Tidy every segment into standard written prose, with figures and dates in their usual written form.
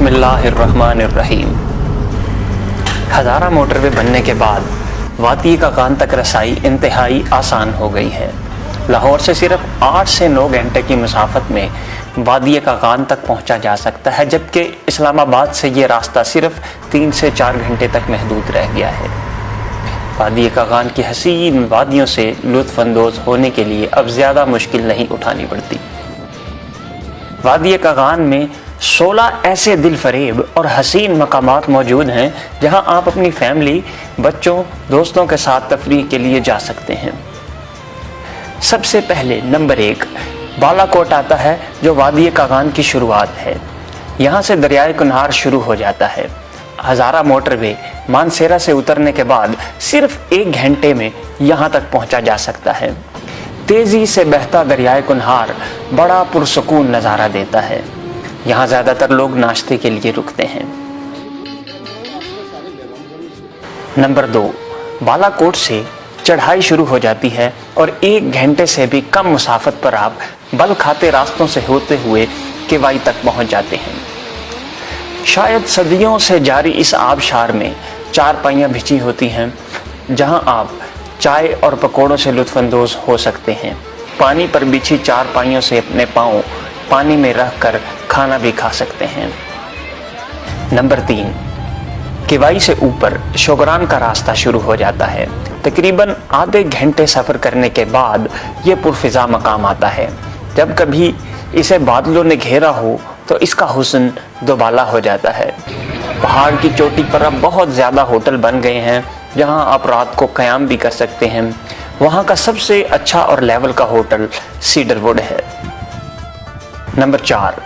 बिस्मिल्लाहिर्रहमानिर्रहीम। हज़ारा मोटरवे बनने के बाद वादी कागान तक रसाई इंतहाई आसान हो गई है। लाहौर से सिर्फ 8 से 9 घंटे की मुसाफत में वादी कागान तक पहुंचा जा सकता है, जबकि इस्लामाबाद से ये रास्ता सिर्फ 3 से 4 घंटे तक महदूद रह गया है। वादी कागान की हसीन वादियों से लुत्फ़ अंदोज़ होने के लिए अब ज़्यादा मुश्किल नहीं उठानी पड़ती। वादी कागान में 16 ऐसे दिल फरेब और हसीन मकामात मौजूद हैं जहां आप अपनी फैमिली, बच्चों, दोस्तों के साथ तफरीह के लिए जा सकते हैं। सबसे पहले नंबर 1 बालाकोट आता है, जो वादी कागान की शुरुआत है। यहाँ से दरियाए कुनहार शुरू हो जाता है। हज़ारा मोटरवे मानसेरा से उतरने के बाद सिर्फ 1 घंटे में यहाँ तक पहुँचा जा सकता है। तेज़ी से बहता दरियाए कुनहार बड़ा पुरसुकून नज़ारा देता है। यहाँ ज़्यादातर लोग नाश्ते के लिए रुकते हैं। नंबर 2 बालाकोट से चढ़ाई शुरू हो जाती है और 1 घंटे से भी कम मुसाफत पर आप बल खाते रास्तों से होते हुए केवाई तक पहुंच जाते हैं। शायद सदियों से जारी इस आबशार में 4 पाइयाँ बिछी होती हैं, जहां आप चाय और पकौड़ों से लुत्फ़अंदोज़ हो सकते हैं। पानी पर बिछी 4 पाइयों से अपने पाँव पानी में रखकर खाना भी खा सकते हैं। नंबर 3 केवाई से ऊपर शोगरान का रास्ता शुरू हो जाता है। तकरीबन आधे घंटे सफ़र करने के बाद ये पुरफ़िज़ा मकाम आता है। जब कभी इसे बादलों ने घेरा हो तो इसका हुस्न दोबाला हो जाता है। पहाड़ की चोटी पर अब बहुत ज़्यादा होटल बन गए हैं जहां आप रात को क़याम भी कर सकते हैं। वहां का सबसे अच्छा और लेवल का होटल सीडरवुड है। नंबर 4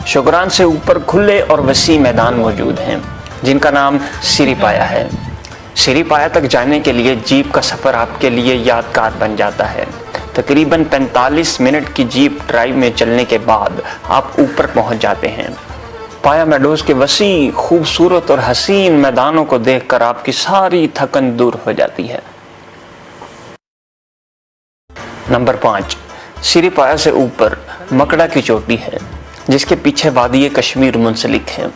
शोगरान से ऊपर खुले और वसी मैदान मौजूद हैं, जिनका नाम सिरीपाया है। सिरीपाया तक जाने के लिए जीप का सफ़र आपके लिए यादगार बन जाता है। तकरीबन 45 मिनट की जीप ड्राइव में चलने के बाद आप ऊपर पहुंच जाते हैं। पाया मेडोज़ के वसी, खूबसूरत और हसीन मैदानों को देखकर आपकी सारी थकन दूर हो जाती है। नंबर 5 सिरीपाया से ऊपर मकड़ा की चोटी है, जिसके पीछे वादी कश्मीर मुंसलिक है।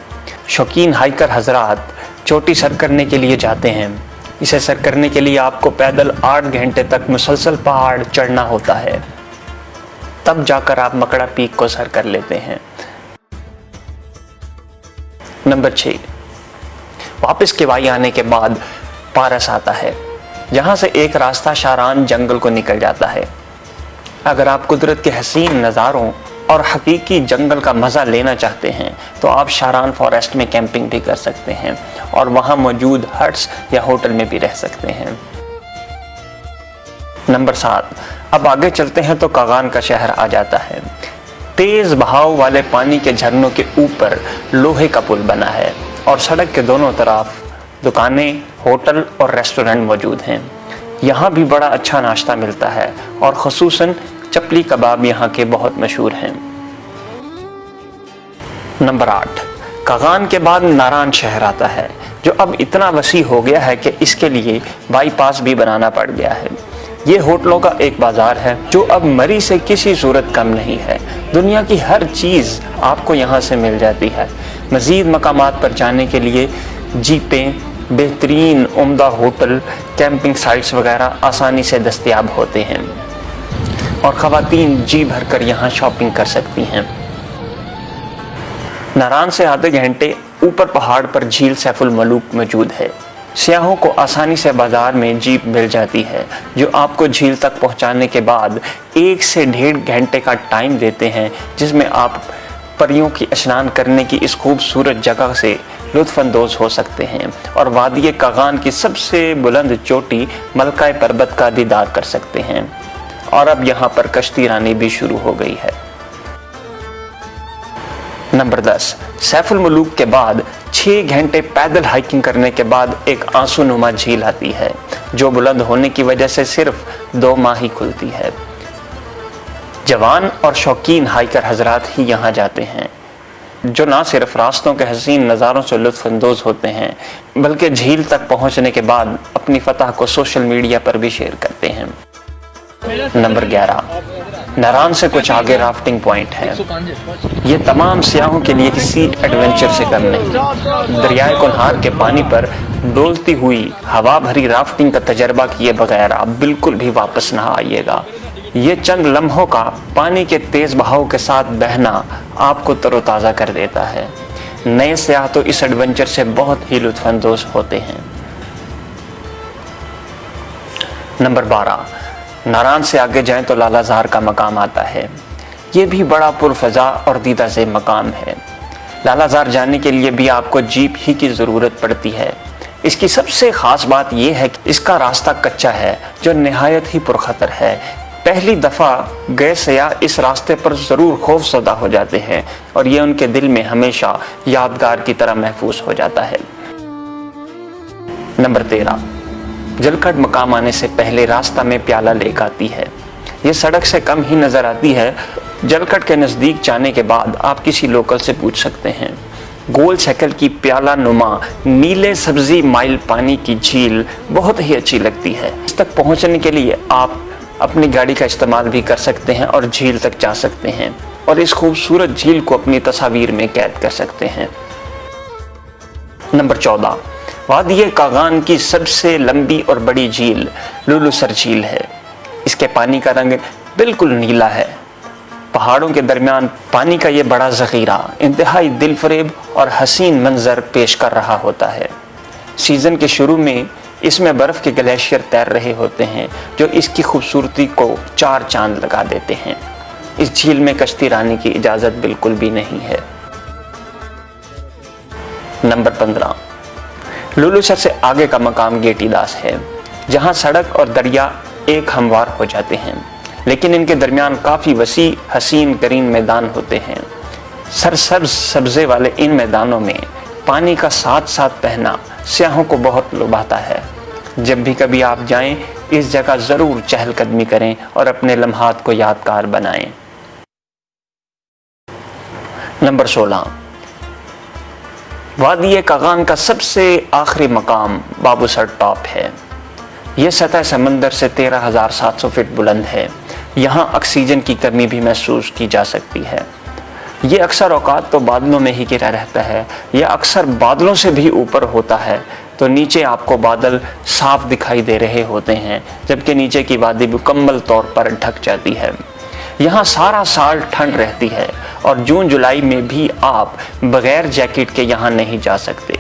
शौकीन हाइकर हजरात चोटी सर करने के लिए जाते हैं। इसे सर करने के लिए आपको पैदल 8 घंटे तक मुसलसल पहाड़ चढ़ना होता है, तब जाकर आप मकड़ा पीक को सर कर लेते हैं। नंबर 6 वापस केवाई आने के बाद पारस आता है, जहां से एक रास्ता शारान जंगल को निकल जाता है। अगर आप कुदरत के हसीन नज़ारों और हकीकी जंगल का मज़ा लेना चाहते हैं तो आप शारान फॉरेस्ट में कैंपिंग भी कर सकते हैं और वहां मौजूद हट्स या होटल में भी रह सकते हैं। नंबर 7 अब आगे चलते हैं तो कागान का शहर आ जाता है। तेज़ बहाव वाले पानी के झरनों के ऊपर लोहे का पुल बना है और सड़क के दोनों तरफ दुकानें, होटल और रेस्टोरेंट मौजूद हैं। यहाँ भी बड़ा अच्छा नाश्ता मिलता है और ख़ुसूसन चपली कबाब यहाँ के बहुत मशहूर हैं। नंबर 8 कागान के बाद नारान शहर आता है, जो अब इतना वसी हो गया है कि इसके लिए बाईपास भी बनाना पड़ गया है। ये होटलों का एक बाजार है जो अब मरी से किसी सूरत कम नहीं है। दुनिया की हर चीज़ आपको यहाँ से मिल जाती है। मज़ीद मकामात पर जाने के लिए जीपें, बेहतरीन उम्दा होटल, कैंपिंग साइट्स वगैरह आसानी से दस्तयाब होते हैं और ख़वातीन जी भर कर यहाँ शॉपिंग कर सकती हैं। नारान से आधे घंटे ऊपर पहाड़ पर झील सैफुल मलूक मौजूद है। सियाहों को आसानी से बाजार में जीप मिल जाती है, जो आपको झील तक पहुँचाने के बाद 1 से 1.5 घंटे का टाइम देते हैं, जिसमें आप परियों की स्नान करने की इस खूबसूरत जगह से लुत्फ़अंदोज़ हो सकते हैं और वादी कागान की सबसे बुलंद चोटी मलका पर्वत का दीदार कर सकते हैं। और अब यहाँ पर कश्ती रानी भी शुरू हो गई है। नंबर 10 सैफुल मलूक के बाद 6 घंटे पैदल हाइकिंग करने के बाद एक आंसू नुमा झील आती है, जो बुलंद होने की वजह से सिर्फ 2 माह ही खुलती है। जवान और शौकीन हाइकर हजरात ही यहाँ जाते हैं, जो ना सिर्फ रास्तों के हसीन नज़ारों से लुत्फ़अंदोज़ होते हैं, बल्कि झील तक पहुँचने के बाद अपनी फतह को सोशल मीडिया पर भी शेयर करते हैं। नंबर 11 नारान से कुछ आगे राफ्टिंग पॉइंट है। ये तमाम सियाहों के लिए किसी एडवेंचर से कम नहीं। दरियाए कुल्हार के पानी पर डोलती हुई हवा भरी राफ्टिंग का तजर्बा किए बगैर आप बिल्कुल भी वापस ना आइएगा। ये चंद लम्हों का पानी के तेज बहाव के साथ बहना आपको तरोताज़ा कर देता है। नए सियाह तो इस एडवेंचर से बहुत ही लुत्फानंदोज होते हैं। नंबर 12, नारान से आगे जाएं तो लालाजार का मकाम आता है। ये भी बड़ा पुरफजा और दीदा से मकाम है। लालाजार जाने के लिए भी आपको जीप ही की ज़रूरत पड़ती है। इसकी सबसे ख़ास बात यह है कि इसका रास्ता कच्चा है जो निहायत ही पुरखतर है। पहली दफ़ा गए सयाह इस रास्ते पर ज़रूर खौफज़दा हो जाते हैं और ये उनके दिल में हमेशा यादगार की तरह महफूज हो जाता है। नंबर 13, जलखड मकाम आने से पहले रास्ता में प्याला लेक आती है। ये सड़क से कम ही नज़र आती है। जलखड के नज़दीक जाने के बाद आप किसी लोकल से पूछ सकते हैं। गोल शक्ल की प्याला नुमा नीले सब्जी माइल पानी की झील बहुत ही अच्छी लगती है। इस तक पहुंचने के लिए आप अपनी गाड़ी का इस्तेमाल भी कर सकते हैं और झील तक जा सकते हैं और इस खूबसूरत झील को अपनी तस्वीर में कैद कर सकते हैं। नंबर 14, वादिये कागान की सबसे लंबी और बड़ी झील लुलुसर झील है। इसके पानी का रंग बिल्कुल नीला है। पहाड़ों के दरमियान पानी का ये बड़ा ज़ख़ीरा इंतहाई दिलफरेब और हसीन मंजर पेश कर रहा होता है। सीज़न के शुरू में इसमें बर्फ़ के ग्लेशियर तैर रहे होते हैं जो इसकी खूबसूरती को 4 चांद लगा देते हैं। इस झील में कश्ती रानी की इजाज़त बिल्कुल भी नहीं है। नंबर 15, लुलुसर से आगे का मकाम गेटीदास है, जहां सड़क और दरिया एक हमवार हो जाते हैं, लेकिन इनके दरमियान काफ़ी वसी हसीन तरीन मैदान होते हैं। सरसब्ज सब्जे वाले इन मैदानों में पानी का साथ साथ बहना सियाहों को बहुत लुभाता है। जब भी कभी आप जाएं, इस जगह ज़रूर चहलकदमी करें और अपने लम्हात को यादगार बनाएं। नंबर 16, वादिये कागान का सबसे आखिरी मकाम बाबूसर टॉप है। यह सतह समंदर से 13,700 फीट बुलंद है। यहाँ ऑक्सीजन की कमी भी महसूस की जा सकती है। ये अक्सर औकात तो बादलों में ही घिरा रहता है, यह अक्सर बादलों से भी ऊपर होता है, तो नीचे आपको बादल साफ दिखाई दे रहे होते हैं, जबकि नीचे की वादी मुकम्मल तौर पर ढक जाती है। यहाँ सारा साल ठंड रहती है और जून जुलाई में भी आप बगैर जैकेट के यहाँ नहीं जा सकते।